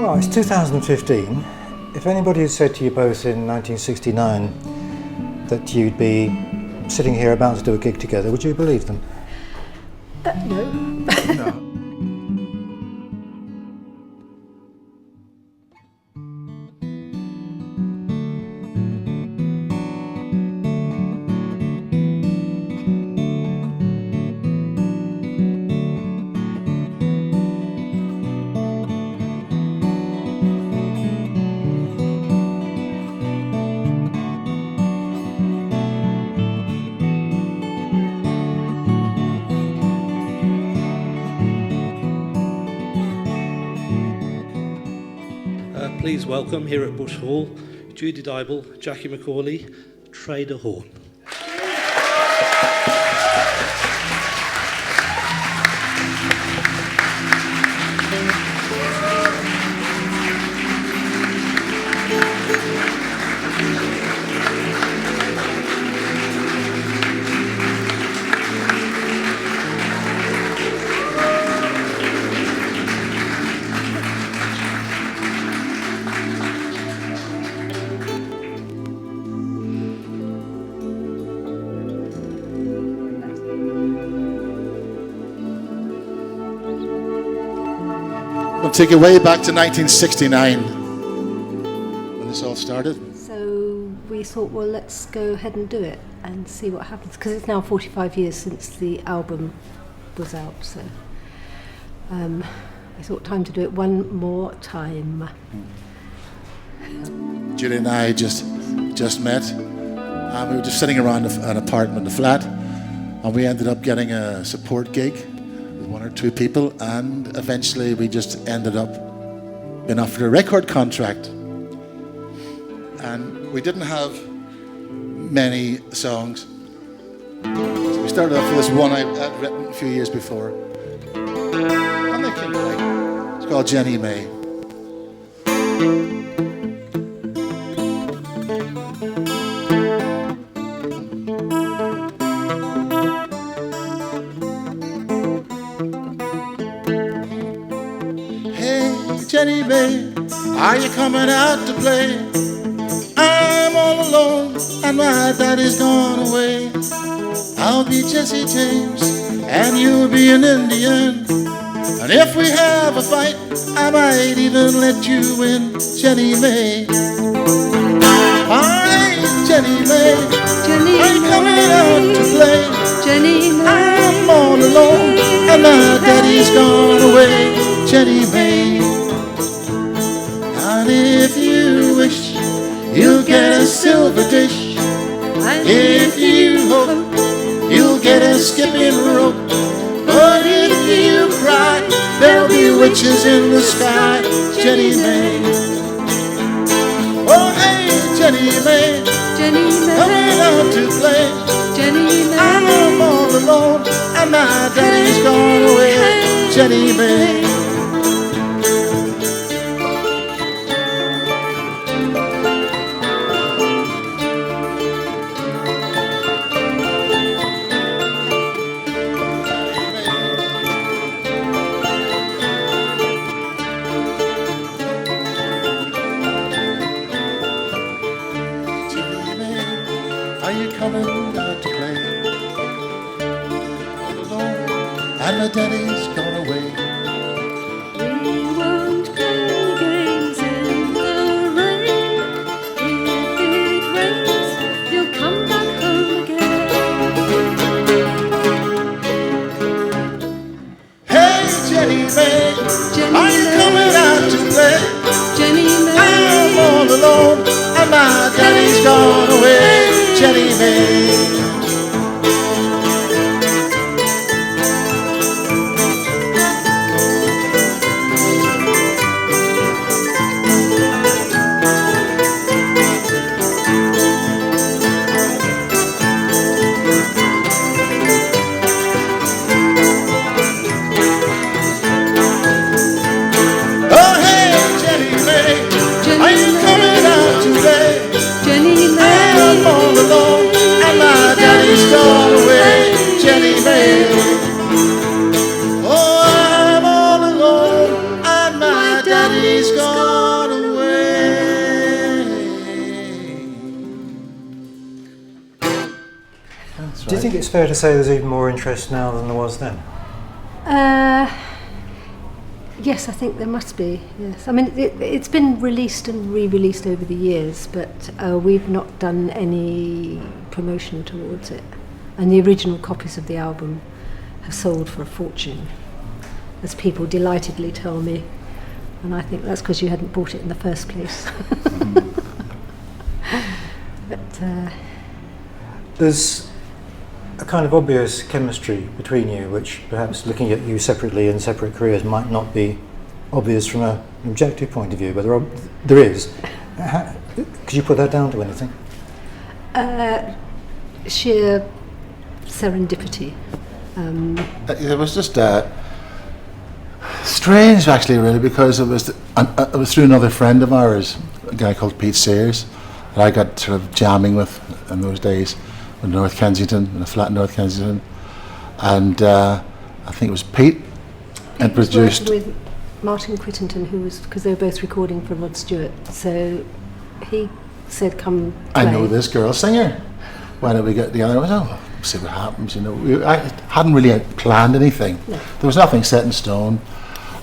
Well, it's 2015. If anybody had said to you both in 1969 that you'd be sitting here about to do a gig together, would you believe them? No. No. Please welcome here at Bush Hall, Judy Dyble, Jackie McAuley, Trader Horne. We'll take it way back to 1969 when this all started. So we thought, well, let's go ahead and do it and see what happens, because it's now 45 years since the album was out. So I thought time to do it one more time. Judy and I just met, and we were just sitting around an apartment, a flat, and we ended up getting a support gig with one or two people, and eventually we just ended up being offered a record contract. And we didn't have many songs, so we started off with this one I'd written a few years before, and they came back. It's called Jenny May. Jenny May, are you coming out to play? I'm all alone and my daddy's gone away. I'll be Jesse James and you'll be an Indian, and if we have a fight I might even let you win. Jenny May, hi Jenny May, are you coming out to play? Jenny May, I'm all alone and my daddy's gone away. Jenny May, and if you wish, you'll get a silver dish. If you hope, you'll get a skipping rope. But if you cry, there'll be witches in the sky. Jenny May, oh hey Jenny May, coming out to play. I'm all alone and my daddy's gone away. Jenny May. Are you coming out to play? Alone, and my daddy's gone away. we won't play games in the rain. If it rains, you'll come back home again. Hey Jenny May, are you coming out to play? Jenny May, I'm all alone, and my daddy's gone away. Jenny May. Oh hey Jenny May, are you coming out to play? Jenny May, I'm all alone and my That's Do you think it's fair to say there's even more interest now than there was then? Yes, I think there must be, yes. I mean, it's been released and re-released over the years, but we've not done any promotion towards it. And the original copies of the album have sold for a fortune, as people delightedly tell me. And I think that's because you hadn't bought it in the first place. But There's a kind of obvious chemistry between you, which perhaps looking at you separately in separate careers might not be obvious from an objective point of view, but there is. Could you put that down to anything? sheer serendipity. It was just strange, actually, really, because it was through another friend of ours, a guy called Pete Sears, that I got sort of jamming with in those days in North Kensington, in a flat in North Kensington, and I think it was Pete introduced. Was with Martin Quittenton, who was, because they were both recording for Rod Stewart, so he said, "Come play." I know this girl singer. Why don't we get together? I was, see what happens, you know. I hadn't really planned anything. No. There was nothing set in stone,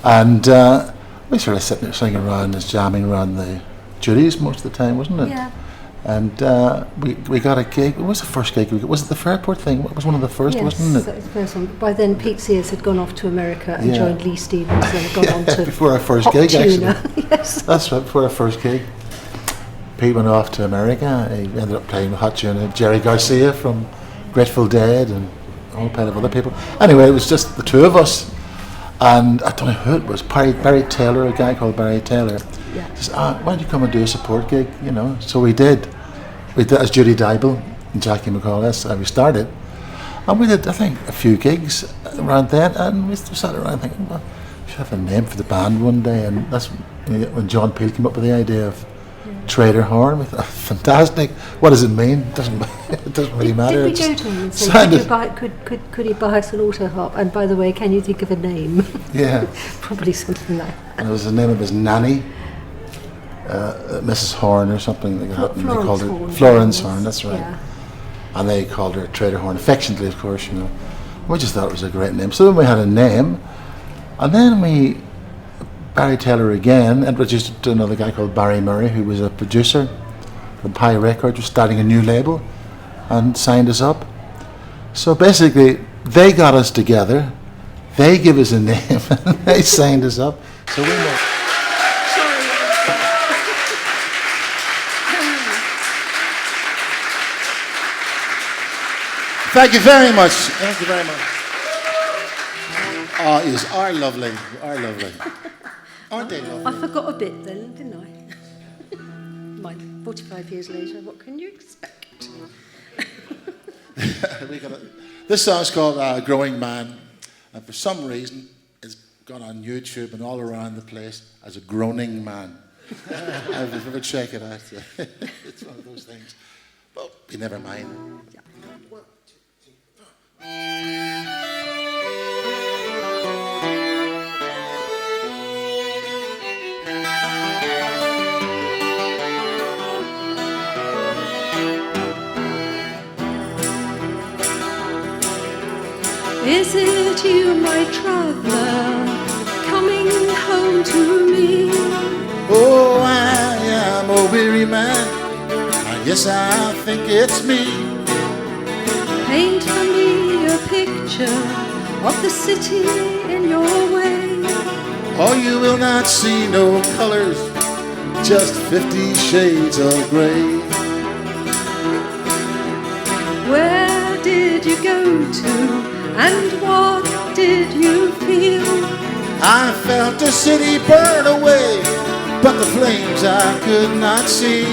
and we sort of sitting there singing around, and jamming around the Judy's most of the time, wasn't it? Yeah. And we got a gig. What was the first gig we got? Was it the Fairport thing? It was one of the first, Yes, wasn't it? that was the first one. By then, Pete Sears had gone off to America and joined Lee Stevens and had gone on to before our first Hot gig, Tuna. actually. Yes. That's right, before our first gig. Pete went off to America. He ended up playing with Hot Tuna, Jerry Garcia from Grateful Dead, and a whole pile of other people. Anyway, it was just the two of us, and I don't know who it was. Barry Taylor, a guy called Barry Taylor. Yeah. Says, why don't you come and do a support gig? You know. So we did. We did as Judy Dyble and Jackie McAuley. That's how we started, and we did, I think, a few gigs around then, and we sat around thinking, well, we should have a name for the band one day, and that's when John Peel came up with the idea of Trader Horne. We thought, fantastic. What does it mean? It doesn't really matter. Did we go to him and say, could he buy us an auto harp? And by the way, can you think of a name? Yeah. Probably something like that. And it was the name of his nanny, Mrs. Horne or something like that. And they called her Horne. Florence Horne, that's right. Yeah. And they called her Trader Horne, affectionately, of course, you know. We just thought it was a great name. So then we had a name, and then Barry Taylor again introduced it to another guy called Barry Murray, who was a producer from Pie Records, was starting a new label, and signed us up. So basically, they got us together, they gave us a name, and they signed us up. So we know. Thank you very much. Thank you very much. Oh, you are lovely. You are lovely. Aren't they lovely? I forgot a bit then, didn't I? Mind, 45 years later, what can you expect? This song's called Growing Man, and for some reason it's gone on YouTube and all around the place as a groaning man. I've never check it out. It's one of those things. But you never mind. Yeah. Is it you, my traveller, coming home to me? Oh, I am a weary man. I guess I think it's me. Paint for me a picture of the city in your way. Oh, you will not see no colors, just 50 shades of gray. Where did you go to? And what did you feel? I felt the city burn away, but the flames I could not see.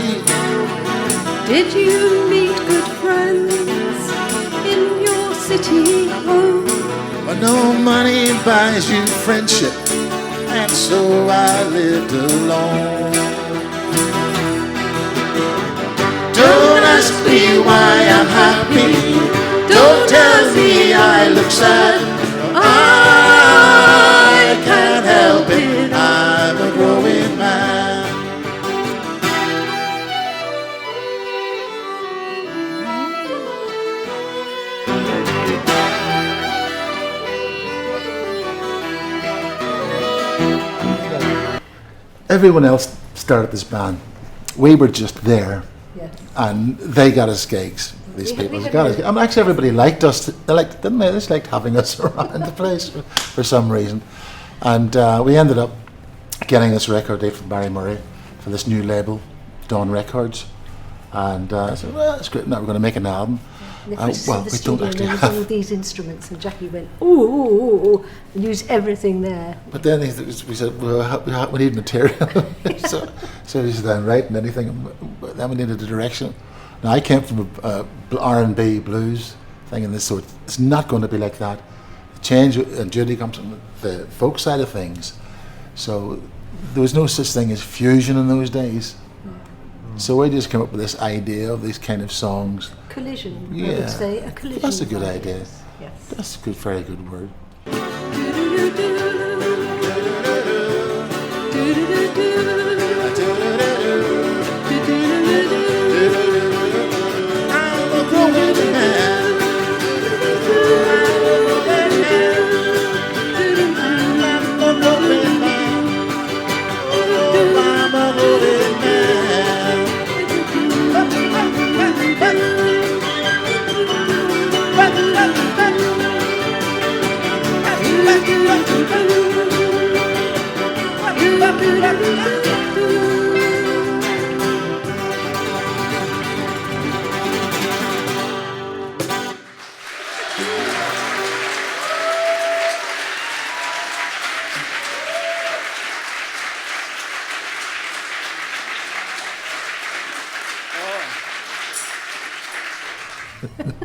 Did you meet good friends in your city home? But no money buys you friendship, and so I lived alone. Don't ask me why I'm happy. Don't tell me I look sad. I can't help it. I'm a growing man. everyone else started this band. We were just there, Yes. and they got us gigs. These We people had got us. no- I mean, actually, everybody liked us. They liked, didn't they? They just liked having us around the place for some reason. And we ended up getting this record deal from Barry Murray for this new label, Dawn Records. And I said, well, it's great. Now we're going to make an album. And they put us well, in the we studio don't and actually there was have. all these instruments, and Jackie went, ooh, ooh, ooh, ooh, and used everything there. But then we said, well, we need material. so we said, I'm writing anything. Then we needed a direction. Now, I came from a R&B blues thing, and this sort. It's not going to be like that. The change, and Judy comes from the folk side of things. So there was no such thing as fusion in those days. So we just came up with this idea of these kind of songs. Collision, I Yeah. would say, a collision. That's a of good ideas. idea. Yes. That's a good, very good word.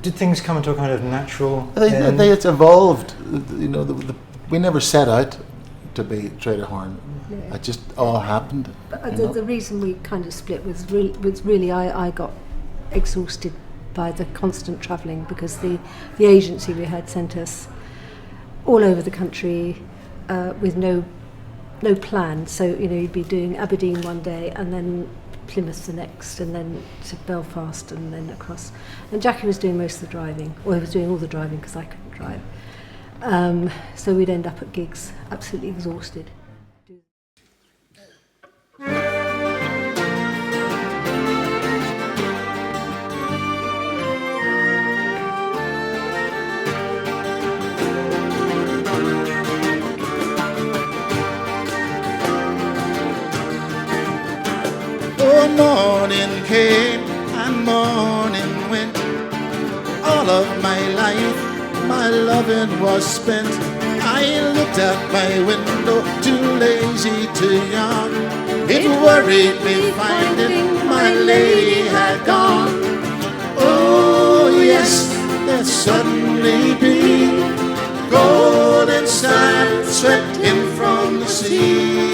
Did things come into a kind of natural end? It's evolved. You know, we never set out to be Trader Horne. No. It just all happened. But you know? the reason we kind of split was really I got exhausted by the constant travelling, because the agency we had sent us all over the country with no plan. So, you know, you'd be doing Aberdeen one day and then Plymouth the next, and then to Belfast, and then across. And Jackie was doing most of the driving, or he was doing all the driving because I couldn't drive. So we'd end up at gigs absolutely exhausted. Oh, morning came and morning went. All of my life, my loving was spent. I looked out my window, too lazy to yawn. It worried me finding my lady had gone. Oh yes, there'd suddenly be golden sand swept in from the sea.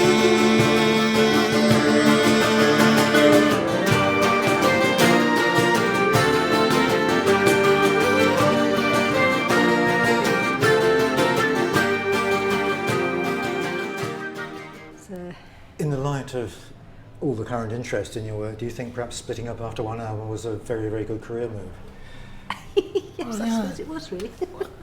In the light of all the current interest in your work, do you think perhaps splitting up after one album was a very, very good career move? Yes, I suppose it was really.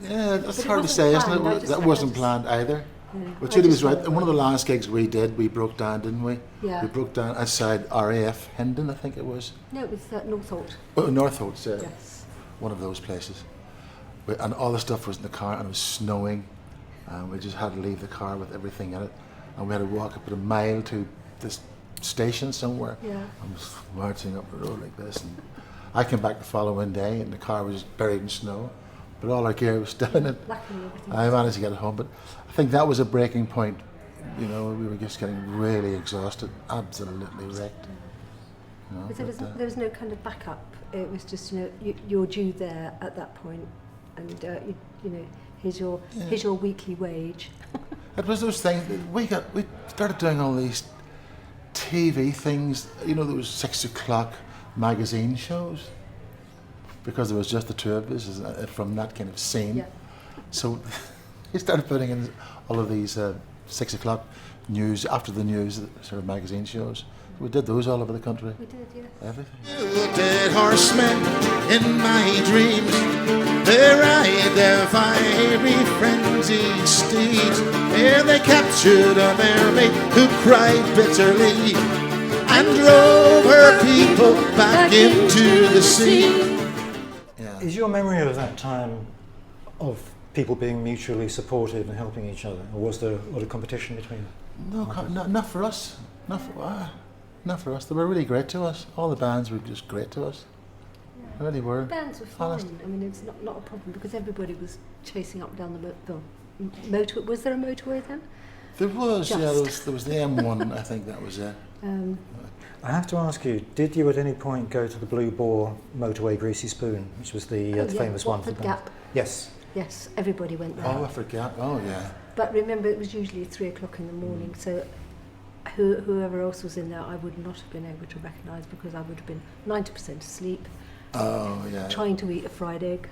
Yeah, that's But it hard to wasn't say, isn't planned, I it? just- That I wasn't just- planned either. Yeah, But I Judy just was right. thought In one of the about last gigs we did, we broke down, didn't we? Yeah. We broke down outside RAF Hendon, I think it was. No, it was Northolt. Oh, Northolt, yeah. Yes. One of those places. And all the stuff was in the car, and it was snowing. And we just had to leave the car with everything in it. And we had to walk about a mile to this station somewhere. Yeah. I was marching up the road like this. And I came back the following day, and the car was buried in snow. But all our gear was still in it. Luckily, everything I was- managed to get it home, but I think that was a breaking point. You know, we were just getting really exhausted, absolutely wrecked. You know, But but, there was no kind of backup. It was just, you know, you're due there at that point, and you know, here's your weekly wage. it was those things. We started doing all these TV things. You know, there was 6 o'clock magazine shows because there was just the two of us from that kind of scene. Yeah. So he started putting in all of these 6 o'clock news, after the news, sort of magazine shows. We did those all over the country. We did, yes. Everything. Dead horsemen in my dreams, They ride their fiery frenzied steeds. Here they captured a mermaid who cried bitterly and drove her people back into the sea. Yeah. Is your memory of that time of people being mutually supportive and helping each other, or was there a lot of competition between them? No, not for us. Not for us. They were really great to us. All the bands were just great to us. They really were. Bands were fine. Honest. I mean, it's not a problem because everybody was chasing up down the motor. Was there a motorway then? There was, Just. yeah. There was the M1. I think that was it. I have to ask you, did you at any point go to the Blue Boar motorway Greasy Spoon, which was the famous one for Watford the band? Gap. Yes. Yes, everybody went there. Oh, I forgot. Oh, yeah. But remember, it was usually 3 o'clock in the morning, so whoever else was in there, I would not have been able to recognise because I would have been 90% asleep, Oh, yeah. trying to eat a fried egg,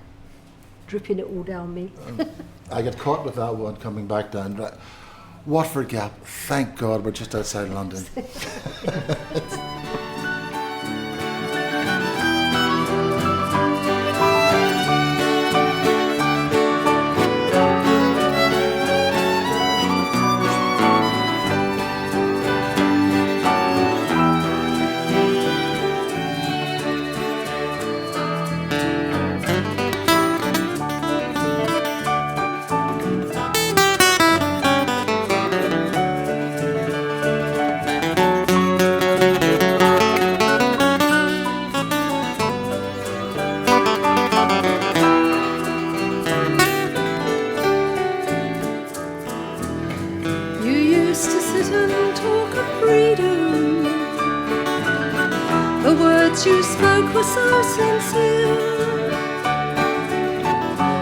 dripping it all down me. I got caught with that one coming back down. Watford Gap. Thank God we're just outside London. You spoke were so sincere,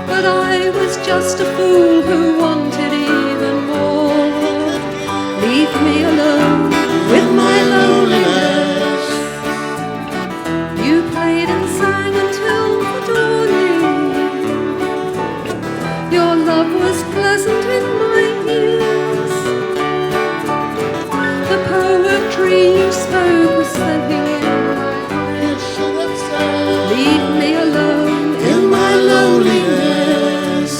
but I was just a fool who wanted even more. Leave me alone with my loneliness. You played and sang until the dawning. Your love was pleasant in my ears. The poetry you spoke was soaking in. Leave me alone in my loneliness.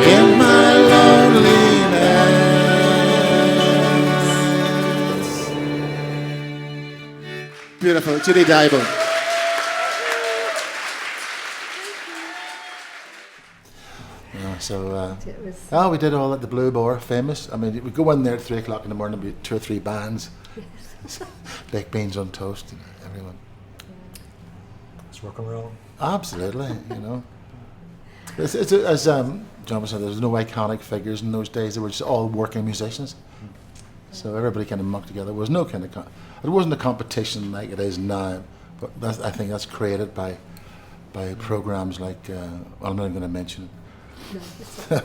In my loneliness. Beautiful, Judy Dyble. So, we did all at the Blue Boar, famous. I mean, we go in there at 3 o'clock in the morning, be 2 or 3 bands, baked beans on toast, and everyone. It's rock and roll. Absolutely, you know. It's as John was saying, there was no iconic figures in those days. They were just all working musicians. So everybody kind of mucked together. There was no kind of it wasn't a competition like it is now, but I think that's created by programs like well, I'm not even going to mention it. No, it's not.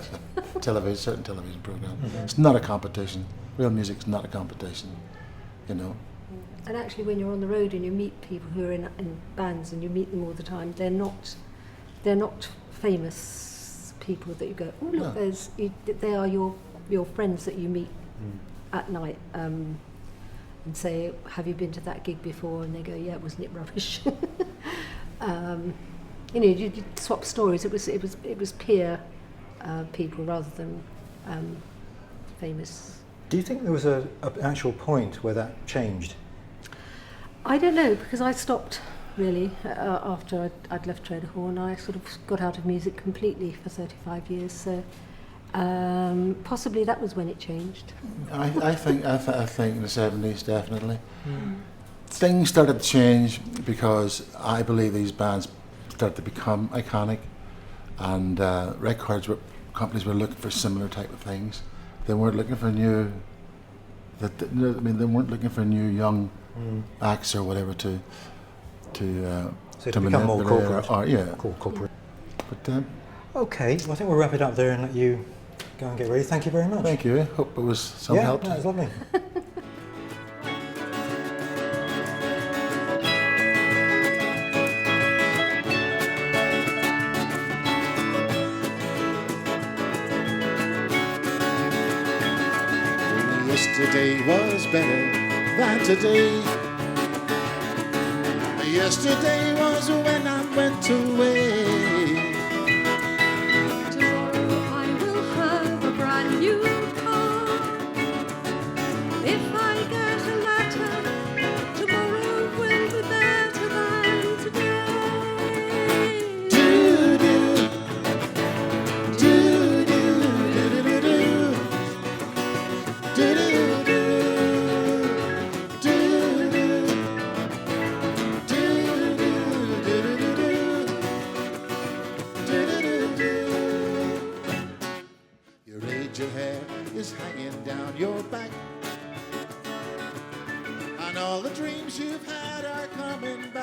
Certain television program. It's not a competition. Real music's not a competition, you know. And actually, when you're on the road and you meet people who are in bands and you meet them all the time, they're not famous people that you go, oh look, No. they are your friends that you meet at night and say, have you been to that gig before? And they go, yeah, wasn't it rubbish? You know, you swap stories. It was peer people rather than famous. Do you think there was an actual point where that changed? I don't know, because I stopped really after I'd left Trader Horne. I sort of got out of music completely for 35 years. So possibly that was when it changed. I think in the 70s definitely. Things started to change because I believe these bands started to become iconic, and companies were looking for similar type of things. They weren't looking for new. They weren't looking for new young acts or whatever to become more corporate. Corporate. But okay, well, I think we'll wrap it up there and let you go and get ready. Thank you very much. thank you. Hope it was some help. Yeah, it was lovely. yesterday was better than today. Yesterday was when I went away. Tomorrow I will have a brand new car. If I get a letter, tomorrow will be better than today. Do-do, do-do, do-do-do-do. Do-do-do, do-do, do-do-do-do-do-do-do. Your age, your hair is hanging down your back, and all the dreams you've had are coming back.